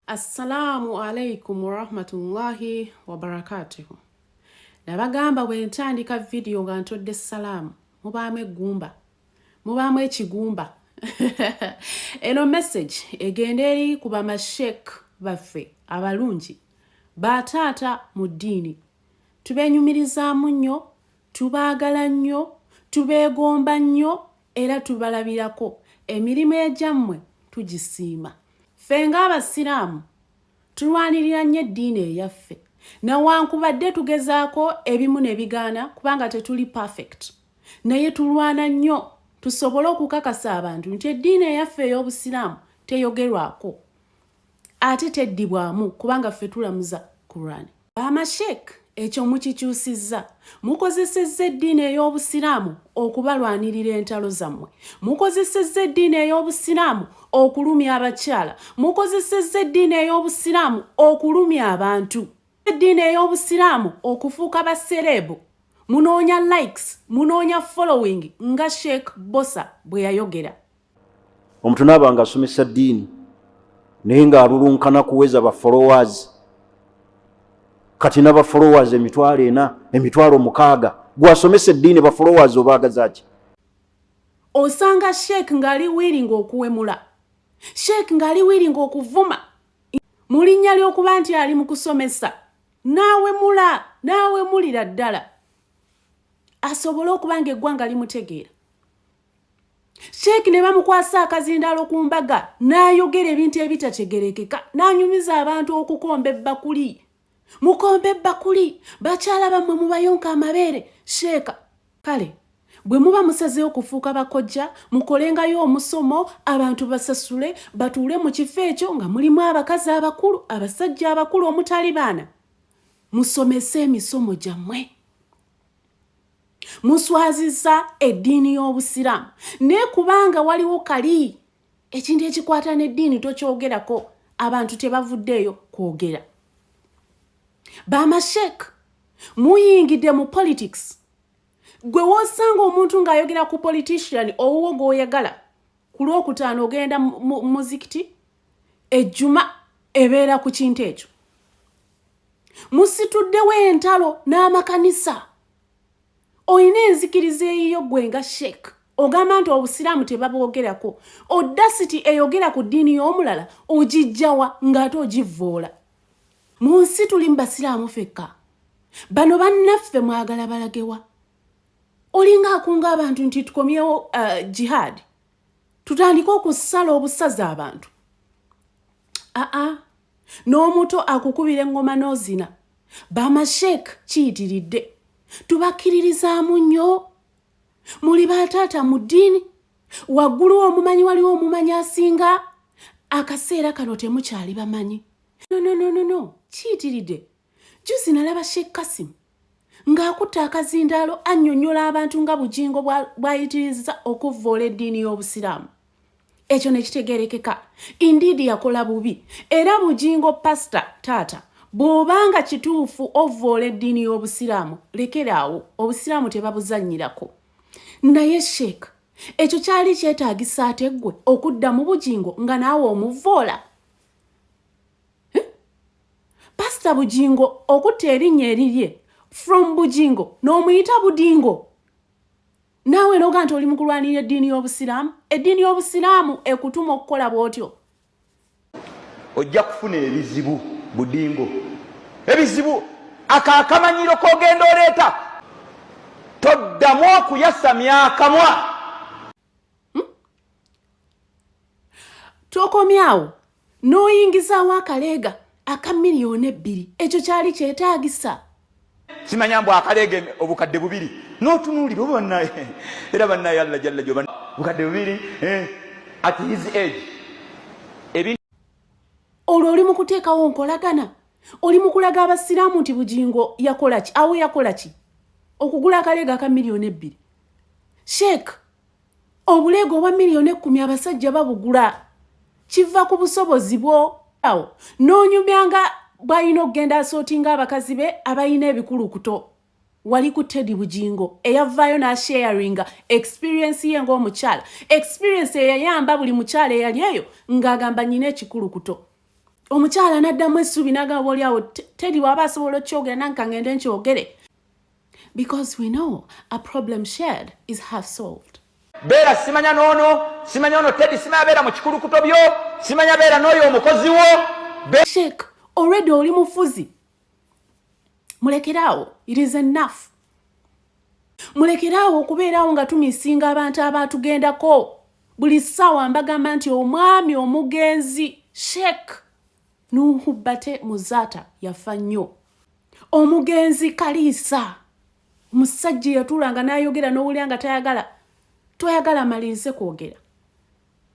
Assalamu alaikum wa rahmatullahi wa barakatuhu. Nabagamba bwentandika video nga ntodde salamu. Mubaamu eggumba. Mubaamu ekigumba. Eno message egenda eri ku bamashek baffe abalungi. Bataata mu ddiini. Tubenyumirizaamu nnyo, tubaagala nnyo, tubeegomba nnyo era tubalabirako. Emirimu egyammwe tugisiima. Fenga abasiraamu tulwanirira nnyo eddiini eyaffe. Newankubadde tugezaako ebimu ne bigaana kubanga tetuli perfect. Naye tulwana nnyo tusobole okukakasa abantu nti eddiini eyaffe ey'obusiraamu teyogerwako. Ate teddibwamu kubanga ffe tulamuza Qur'an. Bamashek ekyo mukikyusizza. Mukozesezza eddiini ey'obusiraamu okubalwanirira entalo zammwe. Mukozesezza eddiini ey'obusiraamu okulumya abakyala. Mukozesezza eddiini ey'obusiraamu okulumya abantu. Eddiini ey'obusiraamu okufuuka baserebu. Munoonya likes, munoonya following nga Sheikh Bosa bwe yayogera. Omuntu n'abanga asomesa ddiini naye ng'alulunkana kuweza ba followers. Kati n'aba followers emitwalo 4, emitwalo 6. Gwasomesa eddiini ba followers obaagaza ki? Osanga Sheikh ngali willing okuwemula. Sheikh ngali willing okuvuma. Mu linnya ly'okuba nti ali mu kusomesa. Naawe mulira ddala. Asobola okuba ng'eggwanga limutegeera. Sheikh ne bamukwasa akazindaalo ku mbaga n'ayogera ebintu ebitategerekeka n'anyumiza abantu okukomba ebbakuli. Mukombe bakuli, bakyala bammwe mubayonka amabeere. Sheikh, kale, bwe muba musazeewo okufuuka bakojja, mukolengayo omusomo, abantu basasule, batuule mu kifo ekyo nga mulimu abakazi abakulu, abasajja abakulu omutali baana. Musomese emisomo gyammwe. Muswazizza eddiini y'obusiraamu. Ne kubanga waliwo kali, ekintu ekikwata n'eddiini tokyogerako, abantu tebavuddeeyo kwogera. Bamashek, muyingidde mu politics. Gwe wosanga omuntu ng'ayogera ku politician owuwo gw'oyagala. Ku Lwokutaano ogenda mu muzikiti, ejjuma ebeera ku kintu ekyo. Musituddewo entalo n'amakanisa. Oyina enzikiriza eyiyo gwe nga Sheikh. Ogamba nti obusiraamu tebabwogerako. Audacity eyogera ku ddiini y'omulala ogijjawa ng'ate ogivvoola. Mu nsi tuli mu basiraamu fekka. Bano bannaffe mwagala balagewa. Olinga akunga abantu nti tukomyewo jihad. Tutandika okusala obusazi abantu. N'omuto akukubira engoma n'ozina. Bamashek kiyitiridde. Tubakkiririzaamu nnyo. Muli bataata mu ddiini. Waggulu omumanyi waliwo omumanyi asinga. Akaseera kano temukyali bamanyi. No. Kiyitiridde. Juzi nalaba Sheikh Kasim ng'akutte akazindaalo annyonnyola abantu nga bugingo bw'ayitirizza okuvvoola eddiini y'obusiraamu. Ekyo ne kitegerekeka. Indeed yakola bubi. Era bugingo pastor taata bw'obanga kituufu ovvoola eddiini y'obusiraamu lekeraawo, obusiraamu tebabuzannyirako. Naye Sheikh, ekyo kyali kyetaagisa ate ggwe okudda mu bugingo nga naawe omuvvoola. Pastor bugingo okutta erinnya erirye from bugingo n'omuyita budingo. Naawe noga nti oli mu kulwanirira eddiini y'obusiraamu. Eddiini y'obusiraamu ekutuma okukola bw'otyo. Ojja kufuna ebizibu budingo. Ebizibu akakamanyiro k'ogenda oleeta toddamu okuyasamya akamwa. Tokomyawo n'oyingizaawo akaleega aka miliyoni 2. Ekyo kyali kyetaagisa. Simanya mbu akaleege obukadde 2 n'otunuulira oba bannaye era bannaye Allah jalla joba bukadde 2 at his age. Olwo oli mu kuteekawo nkolagana. Oli mu kulaga abasiraamu nti bugingo yakola ki? Awo yakola ki? Okugula akaleega aka miliyoni 2. Sheikh, obuleega obwa miliyoni 10 abasajja babugula. Kiva ku busobozi bwo. N'onyumyanga bw'alina okugenda asootinga abakazi be abalina ebikulukuto. Wali ku Teddy Bugingo eyavaayo n'asharinga experience ye ng'omukyala. Experience eyayamba buli mukyala eyali eyo ng'agamba nnyina ekikulukuto. Omukyala n'addamu essuubi n'agamba oliawo teri waba asobola okyogera nanka ngende nkyogere. Because we know a problem shared is half solved. Beera simanya ono Teddy simanya beera mu kikulukuto byo, simanya beera n'oyo omukozi wo. Sheikh, already oli mufuzi. Mulekerawo, it is enough. Mulekerawo okubeerawo nga tumisinga abantu abatugendako. Buli ssaawa mbagamba nti omwami omugenzi Sheikh Nuhu Bate Muzata yafa nnyo. Omugenzi Kaliisa. Musajja yatulanga n'ayogera n'owulira nga toyagala malirize kwogera.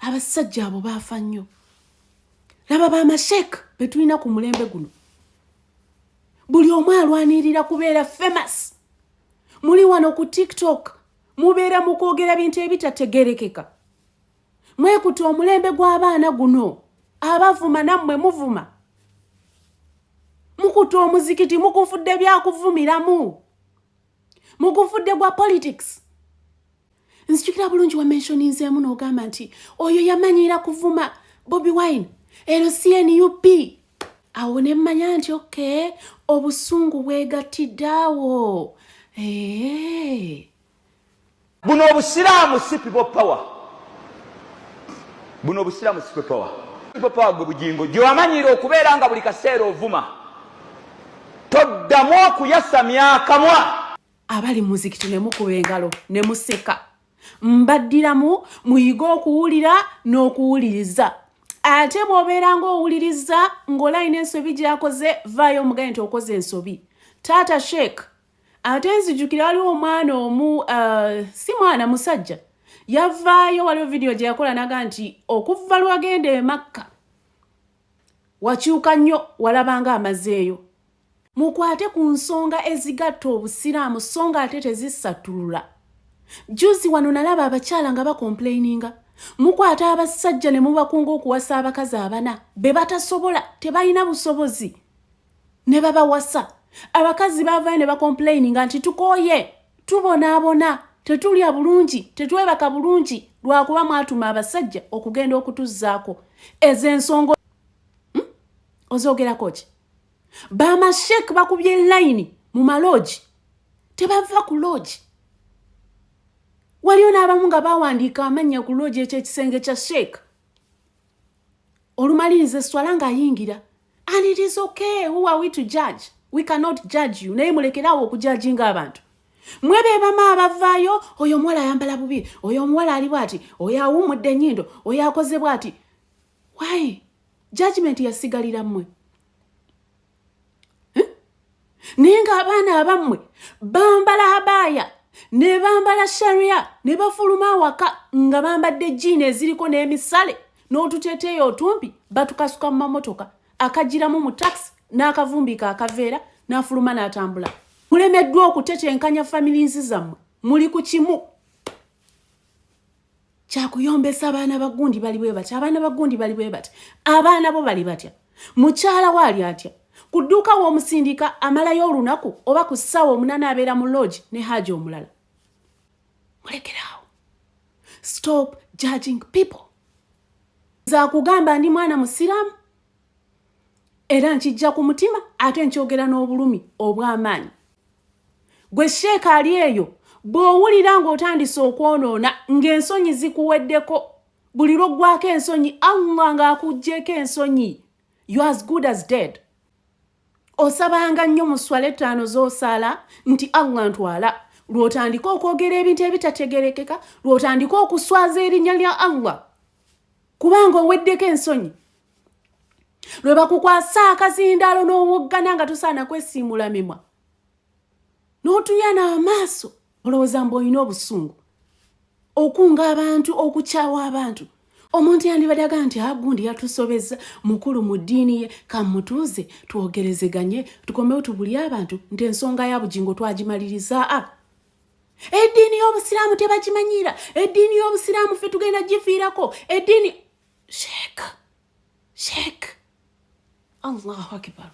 Abasajja abo baafa nnyo. Laba b'amashek be tulina ku mulembe guno. Buli omu alwanirira kubeera famous. Muli wano ku TikTok mubeera mu kwogera bintu ebitategerekeka. Mwekuta omulembe gw'abaana guno. Abavuma nammwe muvuma. Mukuta omuzikiti mukufudde byakuvumiramu. Mukufudde gwa politics. Nzijukira bulungi wa mentioninzeemu n'ogamba nti oyo yamanyira kuvuma Bobi Wine, LCNUP. Awo ne mmanya nti okay, obusungu bwegattiddeawo. Buno obusiraamu si people power. Buno obusiraamu si people power. People power gwe bugingo gy'omanyira okubeera nga buli kaseera ovuma. Toddamu okuyasamya akamwa. Abali muzikiti ne mukuba engalo ne museka. Mbaddiramu muyiga okuwulira n'okuwuliriza. Ate bw'obeera ng'owuliriza ng'olayina ensobi gy'akoze vaayo omugane nti okoze ensobi. Taata Sheikh, ate nzijukira waliwo omwana omu, si mwana musajja, yavaayo waliwo video gye yakola naga nti okuva lwagenda e Makka wakyuka nnyo walabanga amazeeyo. Mukwate ku nsonga ezigatta obusiraamu so nga ate tezisatulula. Juzi wano nalaba abakyala nga bakomplaininga. Mukwata abasajja ne mubakunga okuwasa abakazi abana be batasobola tebalina busobozi ne babawasa. Abakazi bavaayo ne bakomplaininga nti tukooye, tubonaabona, tetulya bulungi, tetwebaka bulungi lwakuba mwatuma abasajja okugenda okutuzzaako. Ezo ensonga ozoogerako ki? Bamashek bakubye line mu maloji. Tebava ku loji. Waliyo n'abamu nga bawandiika amannya ku loji eky'ekisenge kya Sheikh. Olumalirize swala ng'ayingira. And it is okay, who are we to judge? We cannot judge you. Naye mulekerawo okujajinga abantu. Mwebe bama abavaayo, oyo omuwala ayambala bubi, oyo omuwala ali bwati, oyo awumudde ennyindo, oyo akoze bwati. Why? Judgment yasigalira mmwe. Naye ng'abaana abammwe bambala abaya, ne bambala sharia, ne bafuluma awaka nga bambadde jjiini eziriko n'emisale, n'otuteeteeyo otumpi batukasuka mu mamotoka, akagiramu mu taxi n'akavumbi akaveera n'afuluma n'atambula. Mulemeddwa okutetenkanya families zammwe. Muli ku kimu. Kyakuyombesa abaana bagundi bali bwe batya. Abaana bagundi bali bwe batya. Abaana bo bali batya. Mukyala waali atya. Kudduka w'omusindika amalayo olunaku oba ku ssaawa 8 abeera mu lodge ne haja omulala. Mulekerawo. Stop judging people. Za kugamba ndi mwana musiraamu. Era nkijja ku mutima ate nkyogera n'obulumi obw'amaanyi. Gwe Sheikh ali eyo bw'owulira ng'otandise okwonoona ng'ensonyi zikuweddeko buli lw'oggwako ensonyi Allah ng'akuggyeko ensonyi. You as good as dead. Osabanga nnyo mu swala 5 z'osala nti Allah ntwala. Lw'otandika okwogera ebintu ebitategerekeka, lw'otandika okuswaza erinnya lya Allah. Kubanga oweddeko ensonyi. Lwe bakukwasa akazindaalo n'owoggana nga tosaana kwesiimula mimwa. N'otuyana amaaso olowooza mbu olina obusungu. Okunga abantu, okukyawa abantu. Omuntu yandibadde agamba nti agundi yatusobeza mukulu mu ddiini ye, kamutuuze twogerezeganye tukomewo tubuli abantu nti ensonga ya bugingo twagimaliriza. Eddiini y'obusiraamu tebagimanyira. Eddiini y'obusiraamu ffe tugenda gifiirako. Eddiini Sheikh. Allahu akbar.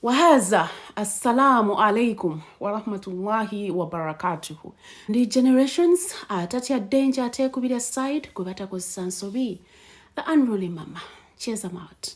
Wahaza, assalamu alaikum wa rahmatullahi wa barakatuhu. Ndi generations atatya danger atekubira side kwe batakozesa nsobi. The unruly mama. Cheers, I'm out.